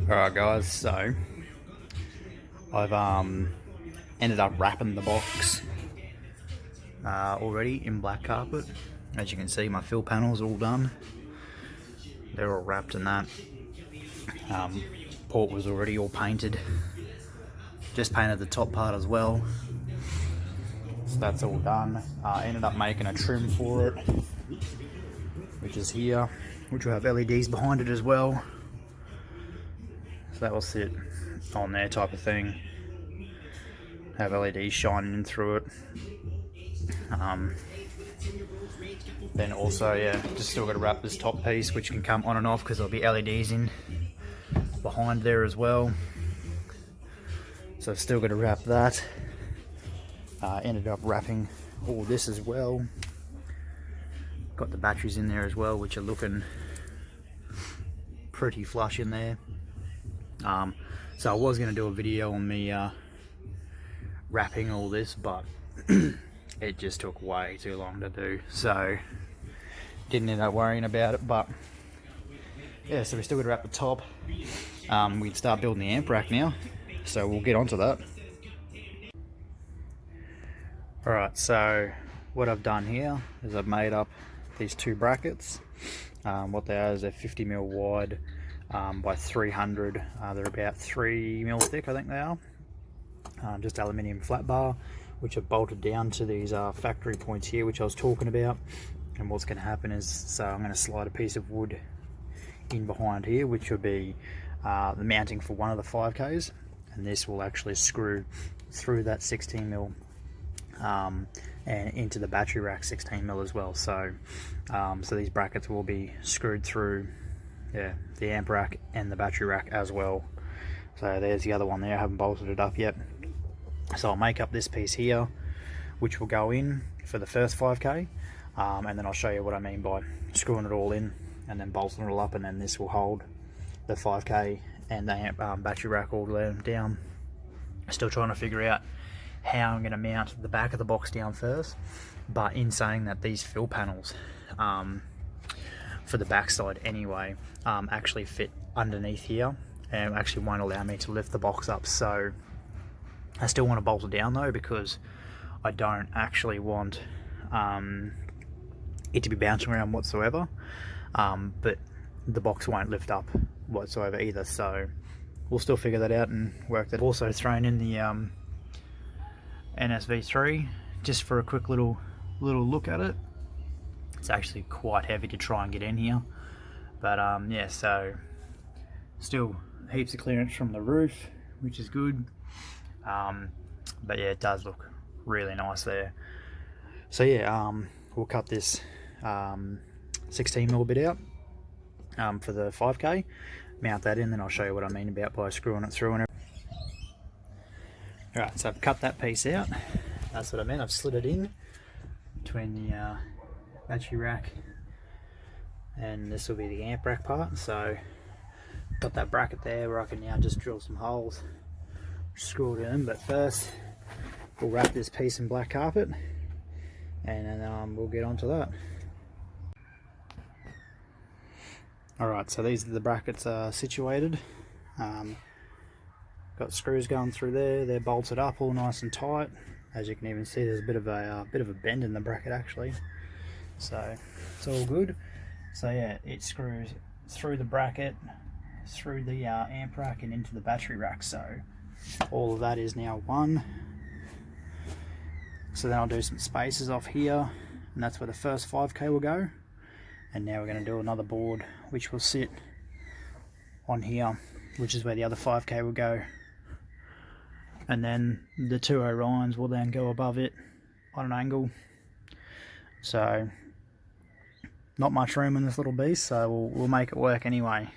Alright guys, so I've ended up wrapping the box already in black carpet. As you can see, my fill panels are all done. They're all wrapped in that. Port was already all painted. Just painted the top part as well. So that's all done. Ended up making a trim for it, which is here, which will have LEDs behind it as well. So that will sit on there type of thing. Have LEDs shining in through it. Then also, yeah, just still got to wrap this top piece, which can come on and off because there'll be LEDs in behind there as well. So still got to wrap that. Ended up wrapping all this as well. Got the batteries in there as well, which are looking pretty flush in there. So I was going to do a video on me wrapping all this, but it just took way too long to do, so didn't end up worrying about it. But yeah, so we still got to wrap the top. We can start building the amp rack now, so we'll get onto that. Alright, so what I've done here is I've made up these two brackets. What they are is they're 50mm wide by 300. They're about 3mm thick, I think they are. Just aluminium flat bar, which are bolted down to these factory points here, which I was talking about. And what's going to happen is, so I'm going to slide a piece of wood in behind here, which will be the mounting for one of the 5Ks, and this will actually screw through that 16mm and into the battery rack 16mm as well. So so these brackets will be screwed through, yeah, the amp rack and the battery rack as well. So there's the other one there. I haven't bolted it up yet. So I'll make up this piece here, which will go in for the first 5K, and then I'll show you what I mean by screwing it all in and then bolting it all up, and then this will hold the 5K and the amp, battery rack all down. Still trying to figure out how I'm going to mount the back of the box down first, but in saying that, these fill panels for the backside anyway actually fit underneath here and actually won't allow me to lift the box up. So I still want to bolt it down though, because I don't actually want it to be bouncing around whatsoever, but the box won't lift up whatsoever either, so we'll still figure that out and work that. Also thrown in the NSV3 just for a quick little look at it. It's actually quite heavy to try and get in here, but yeah, so still heaps of clearance from the roof, which is good. But yeah, it does look really nice there. So yeah, we'll cut this 16mm bit out for the 5K, mount that in, then I'll show you what I mean about by screwing it through and everything. Alright, so I've cut that piece out. That's what I meant. I've slid it in between the battery rack, and this will be the amp rack part. So got that bracket there where I can now just drill some holes, screw it in. But first we'll wrap this piece in black carpet, and then we'll get onto that. Alright, so these are the brackets situated. Got screws going through there. They're bolted up all nice and tight. As you can even see, there's a bit of a bend in the bracket actually, so it's all good. So yeah, it screws through the bracket, through the amp rack and into the battery rack. So all of that is now one. So then I'll do some spaces off here, and that's where the first 5K will go. And now we're going to do another board which will sit on here, which is where the other 5K will go. And then the two Orions will then go above it on an angle. So not much room in this little beast, so we'll make it work anyway.